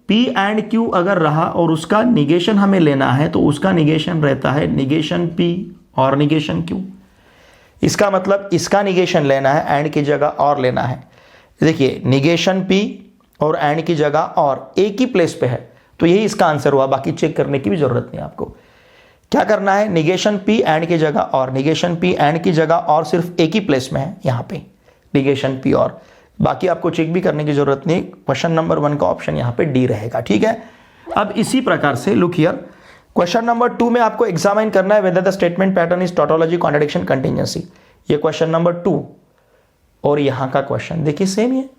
P एंड Q अगर रहा और उसका निगेशन हमें लेना है तो उसका निगेशन रहता है निगेशन P और निगेशन Q। इसका मतलब इसका निगेशन लेना है, एंड की जगह और लेना है। देखिए निगेशन P और एंड की जगह और एक ही प्लेस पे है, तो यही इसका आंसर हुआ। बाकी चेक करने की भी जरूरत नहीं आपको। क्या करना है, निगेशन P एंड की जगह और, निगेशन P एंड की जगह और सिर्फ एक ही प्लेस में है यहाँ पे निगेशन P और, बाकी आपको चेक भी करने की जरूरत नहीं। क्वेश्चन नंबर 1 का ऑप्शन यहाँ पे डी रहेगा, ठीक है। अब इसी प्रकार से लुक हियर, क्वेश्चन नंबर 2 में आपको एग्जामिन करना है whether the statement pattern is tautology contradiction contingency. ये क्वेश्चन नंबर 2 और यहाँ का क्वेश्चन देखिए सेम ही है।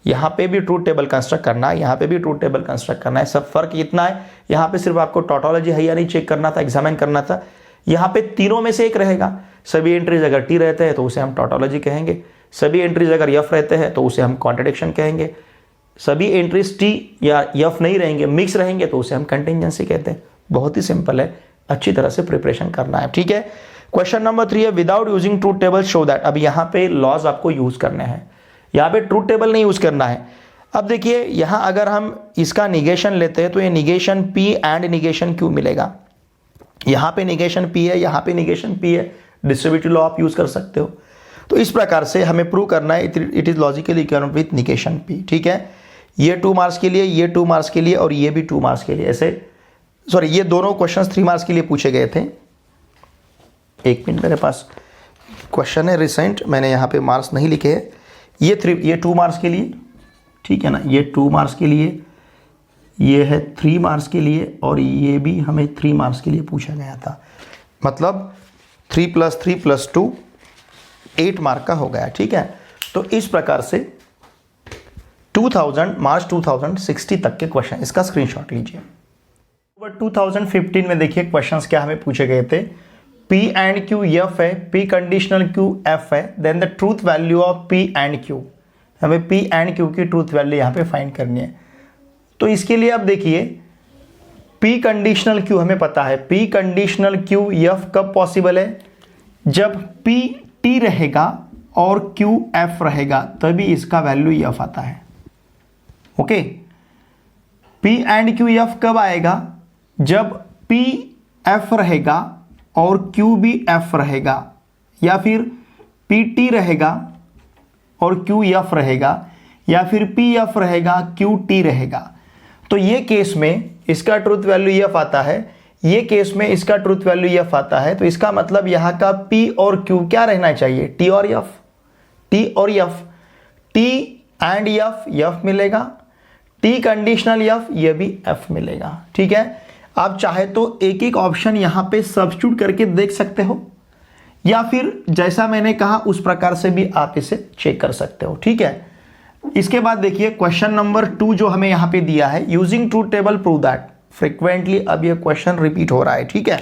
यहाँ पे भी ट्रूथ टेबल कंस्ट्रक्ट करना है, यहाँ पे भी ट्रूथ टेबल कंस्ट्रक्ट करना है। सब फर्क इतना है, यहाँ पे सिर्फ आपको टोटोलॉजी है या नहीं चेक करना था, एग्जामिन करना था। यहाँ पे तीनों में से एक रहेगा। सभी एंट्रीज अगर टी रहते हैं तो उसे हम टोटोलॉजी कहेंगे, सभी एंट्रीज अगर यफ रहते हैं तो उसे हम कॉन्ट्रडिक्शन कहेंगे, सभी एंट्रीज टी या यफ नहीं रहेंगे, मिक्स रहेंगे तो उसे हम कंटिजेंसी कहते हैं। बहुत ही सिंपल है, अच्छी तरह से प्रिपरेशन करना है, ठीक है। क्वेश्चन नंबर 3 है without using truth table show that. अब यहाँ पे लॉज आपको यूज करने हैं, यहाँ पे ट्रूथ टेबल नहीं यूज करना है। अब देखिए यहाँ अगर हम इसका निगेशन लेते हैं तो ये negation P and negation Q मिलेगा। यहाँ पे निगेशन P है, यहाँ पे निगेशन P है, डिस्ट्रीब्यूटिव लॉ आप यूज कर सकते हो। तो इस प्रकार से हमें प्रूव करना है it is logically equivalent with negation P, ठीक है। ये 2 मार्क्स के लिए, ये 2 मार्क्स के लिए और ये भी 2 मार्क्स के लिए, ऐसे सॉरी ये दोनों क्वेश्चंस 3 मार्क्स के लिए पूछे गए थे। एक मिनट, मेरे पास क्वेश्चन है रिसेंट, मैंने यहाँ पे मार्क्स नहीं लिखे हैं। ये 2 मार्क्स के लिए, ठीक है ना, ये 2 मार्क्स के लिए, ये है 3 मार्क्स के लिए और ये भी हमें 3 मार्क्स के लिए पूछा गया था। मतलब 3 + 3 + 2 8 मार्क का हो गया, ठीक है। तो इस प्रकार से मार्च 2060 तक के क्वेश्चन, इसका स्क्रीनशॉट लीजिए। 2015 में देखिए क्वेश्चंस क्या हमें पूछे गए थे। P एंड Q F है, P कंडीशनल Q F है, then the truth value of P and Q। हमें P एंड Q की ट्रूथ वैल्यू यहाँ पे फाइंड करनी है। तो इसके लिए अब देखिए P कंडीशनल Q हमें पता है, P कंडीशनल Q F कब पॉसिबल है, जब P T रहेगा और Q F रहेगा तभी इसका वैल्यू F आता है। Okay, P and Q F कब आएगा, जब P F रहेगा और Q भी F रहेगा, या फिर P T रहेगा और Q F रहेगा, या फिर P F रहेगा Q T रहेगा। तो ये केस में इसका ट्रूथ वैल्यू F आता है, ये केस में इसका ट्रूथ वैल्यू F आता है। तो इसका मतलब यहाँ का P और Q क्या रहना चाहिए, T और F, T और F, T एंड F मिलेगा, T कंडीशनल F ये भी F मिलेगा, ठीक है। आप चाहे तो एक एक ऑप्शन यहाँ पे सब्स्टिट्यूट करके देख सकते हो, या फिर जैसा मैंने कहा उस प्रकार से भी आप इसे चेक कर सकते हो, ठीक है। इसके बाद देखिए क्वेश्चन नंबर 2 जो हमें यहाँ पे दिया है, using truth table prove that. Frequently अब ये क्वेश्चन रिपीट हो रहा है, ठीक है।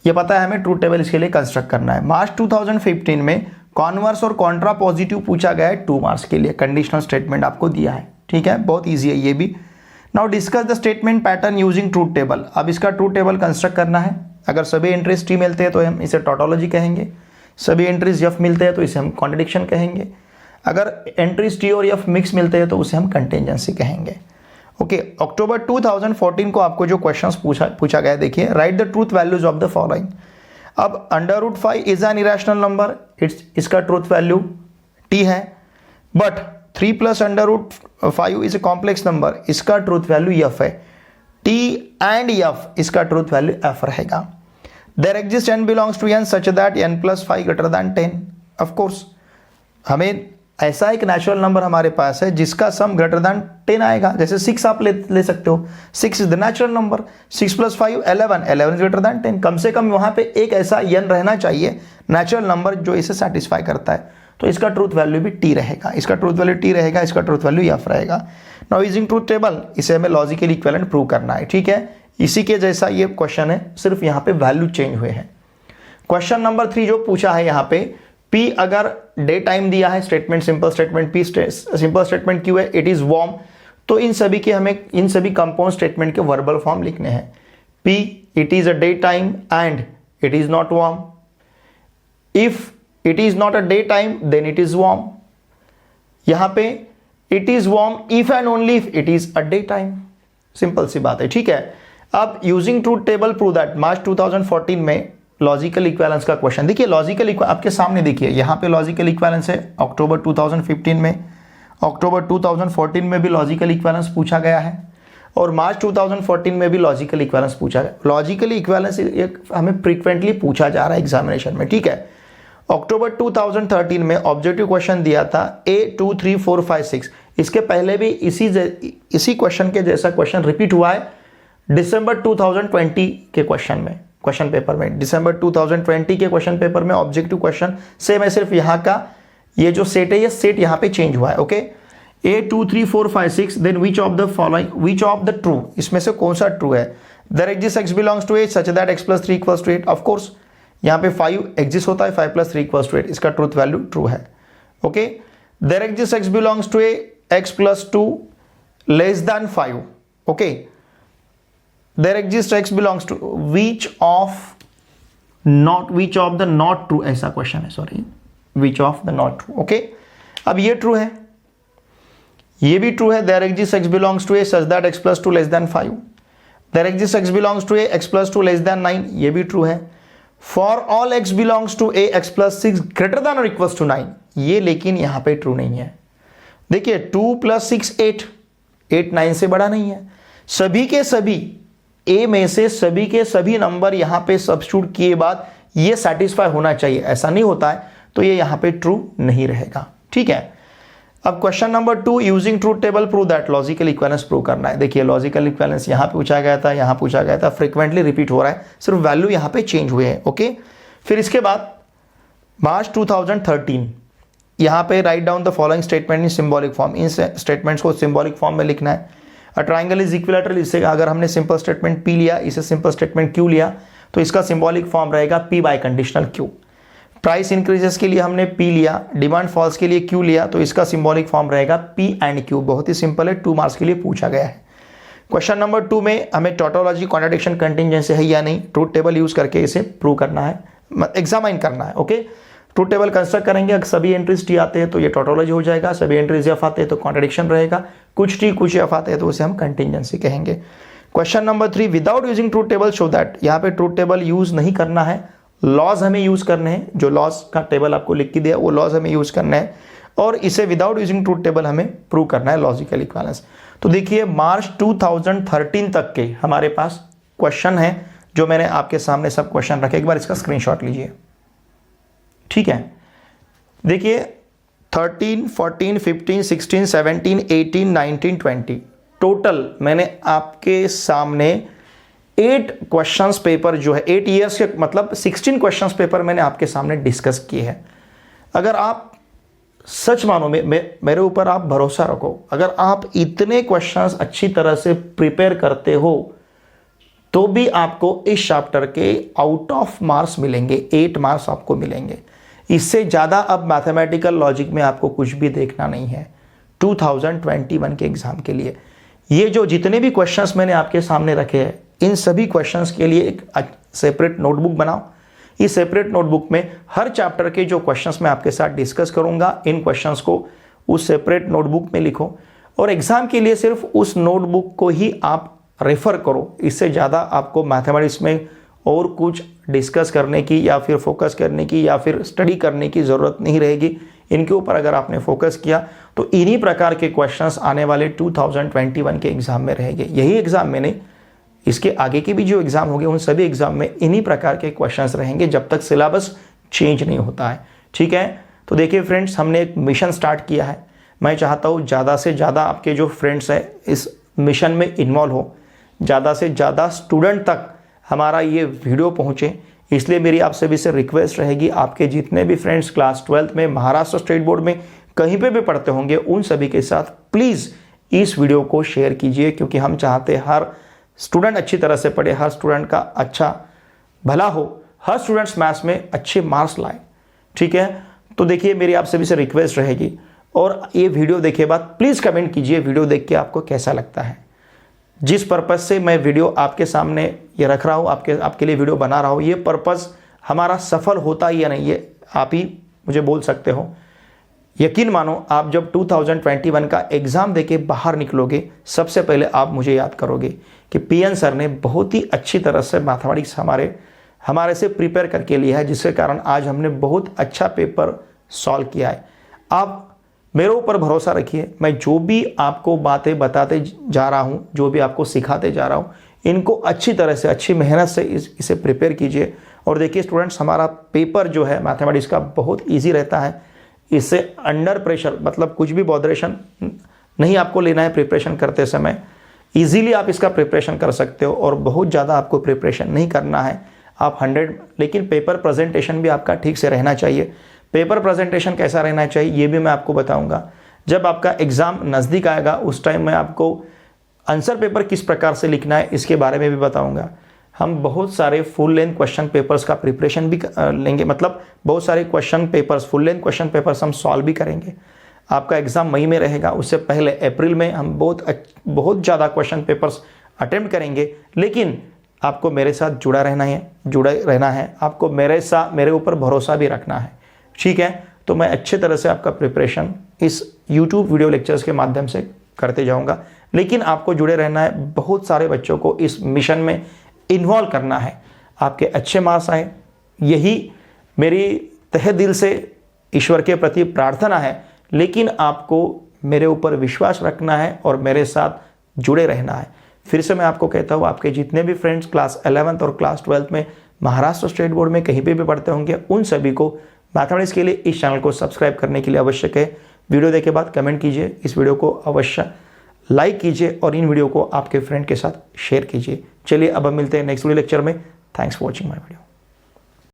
ये पता है हमें, ट्रूथ टेबल इसके लिए कंस्ट्रक्ट करना है। मार्च 2015 में कॉन्वर्स और कॉन्ट्रा पॉजिटिव पूछा गया है 2 मार्क्स के लिए, कंडीशनल स्टेटमेंट आपको दिया है, ठीक है, बहुत ईजी है ये भी। Now discuss the statement pattern using truth table. अब इसका ट्रूथ टेबल कंस्ट्रक्ट करना है। अगर सभी एंट्रीज टी मिलते हैं तो हम इसे टोटोलॉजी कहेंगे, सभी एंट्रीज एफ मिलते हैं तो इसे हम कॉन्ट्रडिक्शन कहेंगे, अगर एंट्रीज टी और एफ मिक्स मिलते हैं तो उसे हम कंटिंजेंसी कहेंगे। ओके, अक्टूबर 2014 को आपको जो क्वेश्चंस पूछा गया, देखिए, right the truth values of the following. अब √5 इज एन इरेशनल नंबर, इसका ट्रूथ वैल्यू टी है, but 3 + √5 is a complex number, इसका ट्रूथ वैल्यू एफ है। टी एंड एफ, इसका ट्रूथ वैल्यू एफ रहेगा। There exist n belongs to n such that n + 5 > 10। Of course हमें ऐसा एक natural number हमारे पास है जिसका सम > 10 आएगा, जैसे 6 आप ले सकते हो, 6 is the natural number, 6 + 5 11, 11 is > 10। कम से कम वहां पे एक ऐसा n रहना चाहिए नेचुरल नंबर जो इसे सेटिस्फाई करता है, तो इसका ट्रूथ वैल्यू भी टी रहेगा, इसका ट्रूथ वैल्यू टी रहेगा, इसका ट्रूथ वैल्यू एफ रहेगा। नाउ यूजिंग ट्रूथ टेबल, इसे हमें लॉजिकल इक्विवेलेंट प्रूव करना है, ठीक है, इसी के जैसा ये क्वेश्चन है, सिर्फ यहाँ पे वैल्यू चेंज हुए हैं। क्वेश्चन नंबर 3 जो पूछा है यहाँ पे, P अगर डे टाइम दिया है, statement simple statement, P simple statement क्यों है, इट इज वार्म, तो इन सभी के हमें इन सभी कंपाउंड स्टेटमेंट के वर्बल फॉर्म लिखने हैं। P it is a day time and it is not warm, if it is not a day time then it is warm. यहां पे it is warm if and only if it is a day time, simple सी बात है, ठीक है। अब using truth table prove that, March 2014 में logical equivalence का क्वेश्चन, देखिए लॉजिकल आपके सामने देखिए, यहाँ पे लॉजिकल इक्विवेलेंस है अक्टूबर 2015 में, अक्टूबर 2014 में भी लॉजिकल इक्विवेलेंस पूछा गया है, और मार्च 2014 में भी लॉजिकल इक्विवेलेंस पूछा गया। लॉजिकल इक्विवेलेंस हमें फ्रीक्वेंटली पूछा जा रहा है एग्जामिनेशन में, ठीक है। अक्टूबर 2013 में ऑब्जेक्टिव क्वेश्चन दिया था A 2 3 4 5 6, इसके पहले भी इसी क्वेश्चन के जैसा क्वेश्चन रिपीट हुआ है दिसंबर 2020 के क्वेश्चन में, क्वेश्चन पेपर में, दिसंबर 2020 के क्वेश्चन पेपर में ऑब्जेक्टिव क्वेश्चन सेम है, सिर्फ यहाँ का ये जो सेट है, ये सेट यहाँ पे चेंज हुआ है। Okay, A 2 3 4 5 6, then which of the following, which of the true, इसमें से कौन सा ट्रू है। There exist x belongs to 8 such that x + 3 = 8, of course यहाँ पे 5 एग्जिस्ट होता है, 5 + 3 = 8, इसका ट्रूथ वैल्यू ट्रू है। Okay, there exist x belongs to x + 2 < 5, okay, there exists x belongs to which of the not true, ऐसा question है, sorry, which of the not true, okay. अब ये ट्रू है, ये भी ट्रू है, there exists x belongs to a such that x + 2 < 5, there exists x belongs to a x + 2 < 9, ये भी ट्रू है। for all x belongs to a x + 6 > 9, ये लेकिन यहां पे ट्रू नहीं है। देखिए 2 + 6 8, 8 9 से बड़ा नहीं है। सभी के सभी ए में से सभी के सभी नंबर यहां पे सब्स्टिट्यूट किए बाद ये सेटिस्फाई होना चाहिए, ऐसा नहीं होता है, तो ये यहां पे ट्रू नहीं रहेगा, ठीक है। अब question number 2, using truth table prove that, logical equivalence prove करना है। देखिए लॉजिकल इक्विवेलेंस यहां पे पूछा गया था, यहां पूछा गया था, फ्रीक्वेंटली रिपीट हो रहा है, सिर्फ वैल्यू यहां पे चेंज हुए हैं। ओके, फिर इसके बाद मार्च 2013, यहां पे write down the following statement in symbolic form, in statements को सिंबॉलिक फॉर्म में लिखना है। अ ट्राइंगल इज इक्विलैटरल, इससे अगर हमने सिंपल स्टेटमेंट P लिया, इसे सिंपल स्टेटमेंट Q लिया, तो इसका सिंबॉलिक फॉर्म रहेगा P bye conditional Q। Price increases के लिए हमने P लिया, डिमांड फॉल्स के लिए Q लिया, तो इसका सिंबॉलिक फॉर्म रहेगा P एंड Q। बहुत ही सिंपल है, 2 मार्क्स के लिए पूछा गया है। क्वेश्चन नंबर 2 में हमें टोटोलॉजी, कॉन्ट्रडिक्शन, कंटिंजेंसी है या नहीं, ट्रूथ टेबल यूज करके इसे प्रूव करना है, एग्जामाइन करना है। ओके, ट्रूथ टेबल कंस्ट्रक्ट करेंगे, अगर सभी एंट्रीज टी आते हैं तो ये टोटोलॉजी हो जाएगा, सभी एंट्रीज एफ आते हैं तो कॉन्ट्रडिक्शन रहेगा, कुछ टी कुछ एफ आते हैं तो उसे हम कंटिंजेंसी कहेंगे। Question number 3, without using truth table show that, यहाँ पे ट्रूथ टेबल यूज नहीं करना है, लॉज हमें यूज करने हैं, जो लॉज का टेबल आपको लिख के दिया वो लॉज हमें यूज करना है, और इसे विदाउट यूजिंग ट्रूथ टेबल हमें प्रूव करना है लॉजिकल इक्विवेलेंस। तो देखिए मार्च 2013 तक के हमारे पास क्वेश्चन है, जो मैंने आपके सामने सब क्वेश्चन रखे, एक बार इसका स्क्रीनशॉट लीजिए, ठीक है। देखिए 13, 14, 15, 16, 17, 18, 19, 20, टोटल मैंने आपके सामने 8 क्वेश्चंस पेपर जो है 8 ईयर्स के, मतलब 16 क्वेश्चंस पेपर मैंने आपके सामने डिस्कस किए हैं। अगर आप सच मानो, मेरे ऊपर आप भरोसा रखो, अगर आप इतने क्वेश्चंस अच्छी तरह से प्रिपेयर करते हो तो भी आपको इस चैप्टर के आउट ऑफ मार्क्स मिलेंगे, 8 मार्क्स आपको मिलेंगे। इससे ज़्यादा अब मैथमेटिकल लॉजिक में आपको कुछ भी देखना नहीं है 2021 के एग्ज़ाम के लिए। ये जो जितने भी क्वेश्चंस मैंने आपके सामने रखे हैं, इन सभी क्वेश्चंस के लिए एक सेपरेट नोटबुक बनाओ। इस सेपरेट नोटबुक में हर चैप्टर के जो क्वेश्चंस मैं आपके साथ डिस्कस करूंगा, इन क्वेश्चंस को उस सेपरेट नोटबुक में लिखो और एग्ज़ाम के लिए सिर्फ उस नोटबुक को ही आप रेफ़र करो। इससे ज़्यादा आपको मैथमेटिक्स में और कुछ डिस्कस करने की या फिर फोकस करने की या फिर स्टडी करने की ज़रूरत नहीं रहेगी। इनके ऊपर अगर आपने फोकस किया तो इन्हीं प्रकार के क्वेश्चंस आने वाले 2021 के एग्ज़ाम में रहेंगे। यही एग्ज़ाम मैंने इसके आगे के भी जो एग्ज़ाम होंगे उन सभी एग्ज़ाम में इन्हीं प्रकार के क्वेश्चंस रहेंगे जब तक सिलेबस चेंज नहीं होता है। ठीक है, तो देखिए फ्रेंड्स, हमने एक मिशन स्टार्ट किया है। मैं चाहता हूँ ज़्यादा से ज़्यादा आपके जो फ्रेंड्स हैं इस मिशन में इन्वॉल्व हो, ज़्यादा से ज़्यादा स्टूडेंट तक हमारा ये वीडियो पहुँचे। इसलिए मेरी आपसे भी से रिक्वेस्ट रहेगी, आपके जितने भी फ्रेंड्स क्लास 12th में महाराष्ट्र स्टेट बोर्ड में कहीं पे भी पढ़ते होंगे उन सभी के साथ प्लीज़ इस वीडियो को शेयर कीजिए, क्योंकि हम चाहते हर स्टूडेंट अच्छी तरह से पढ़े, हर स्टूडेंट का अच्छा भला हो, हर स्टूडेंट्स मैथ्स में अच्छे मार्क्स लाए। ठीक है, तो देखिए मेरी आपसे भी से रिक्वेस्ट रहेगी और ये वीडियो देखे बाद प्लीज़ कमेंट कीजिए वीडियो देख के आपको कैसा लगता है। जिस पर्पज़ से मैं वीडियो आपके सामने ये रख रहा हूँ, आपके लिए वीडियो बना रहा हूँ, ये पर्पज़ हमारा सफल होता ही या नहीं ये आप ही मुझे बोल सकते हो। यकीन मानो, आप जब 2021 का एग्ज़ाम देके बाहर निकलोगे सबसे पहले आप मुझे याद करोगे कि पीएन सर ने बहुत ही अच्छी तरह से मैथमेटिक्स हमारे से प्रिपेयर करके लिया है, जिसके कारण आज हमने बहुत अच्छा पेपर सॉल्व किया है। आप मेरे ऊपर भरोसा रखिए, मैं जो भी आपको बातें बताते जा रहा हूँ, जो भी आपको सिखाते जा रहा हूँ, इनको अच्छी तरह से अच्छी मेहनत से इसे प्रिपेयर कीजिए। और देखिए स्टूडेंट्स, हमारा पेपर जो है मैथमेटिक्स का बहुत ईजी रहता है। इससे अंडर प्रेशर मतलब कुछ भी बॉदरेशन नहीं आपको लेना है प्रिपरेशन करते समय। ईजीली आप इसका प्रिपरेशन कर सकते हो और बहुत ज़्यादा आपको प्रिपरेशन नहीं करना है। आप 100, लेकिन पेपर प्रेजेंटेशन भी आपका ठीक से रहना चाहिए। पेपर प्रेजेंटेशन कैसा रहना चाहिए ये भी मैं आपको बताऊंगा। जब आपका एग्ज़ाम नज़दीक आएगा उस टाइम मैं आपको आंसर पेपर किस प्रकार से लिखना है इसके बारे में भी बताऊंगा। हम बहुत सारे फुल लेंथ क्वेश्चन पेपर्स का प्रिपरेशन भी लेंगे, मतलब बहुत सारे question papers, full length question papers हम सॉल्व भी करेंगे। आपका एग्ज़ाम मई में रहेगा, उससे पहले अप्रैल में हम बहुत ज़्यादा क्वेश्चन पेपर्स अटेम्प्ट करेंगे। लेकिन आपको मेरे साथ जुड़े रहना है, आपको मेरे ऊपर भरोसा भी रखना है। ठीक है, तो मैं अच्छे तरह से आपका प्रिपरेशन इस YouTube वीडियो लेक्चर्स के माध्यम से करते जाऊंगा। लेकिन आपको जुड़े रहना है, बहुत सारे बच्चों को इस मिशन में इन्वॉल्व करना है, आपके अच्छे मार्क्स आए, यही मेरी तहे दिल से ईश्वर के प्रति प्रार्थना है। लेकिन आपको मेरे ऊपर विश्वास रखना है और मेरे साथ जुड़े रहना है। फिर से मैं आपको कहता हूँ, आपके जितने भी फ्रेंड्स क्लास 11th और क्लास 12th में महाराष्ट्र स्टेट बोर्ड में कहीं पे भी पढ़ते होंगे उन सभी को मैथमेटिक्स के लिए इस चैनल को सब्सक्राइब करने के लिए आवश्यक है। वीडियो देखे बाद कमेंट कीजिए, इस वीडियो को अवश्य लाइक कीजिए और इन वीडियो को आपके फ्रेंड के साथ शेयर कीजिए। चलिए अब हम मिलते हैं नेक्स्ट वीडियो लेक्चर में। Thanks for watching my video.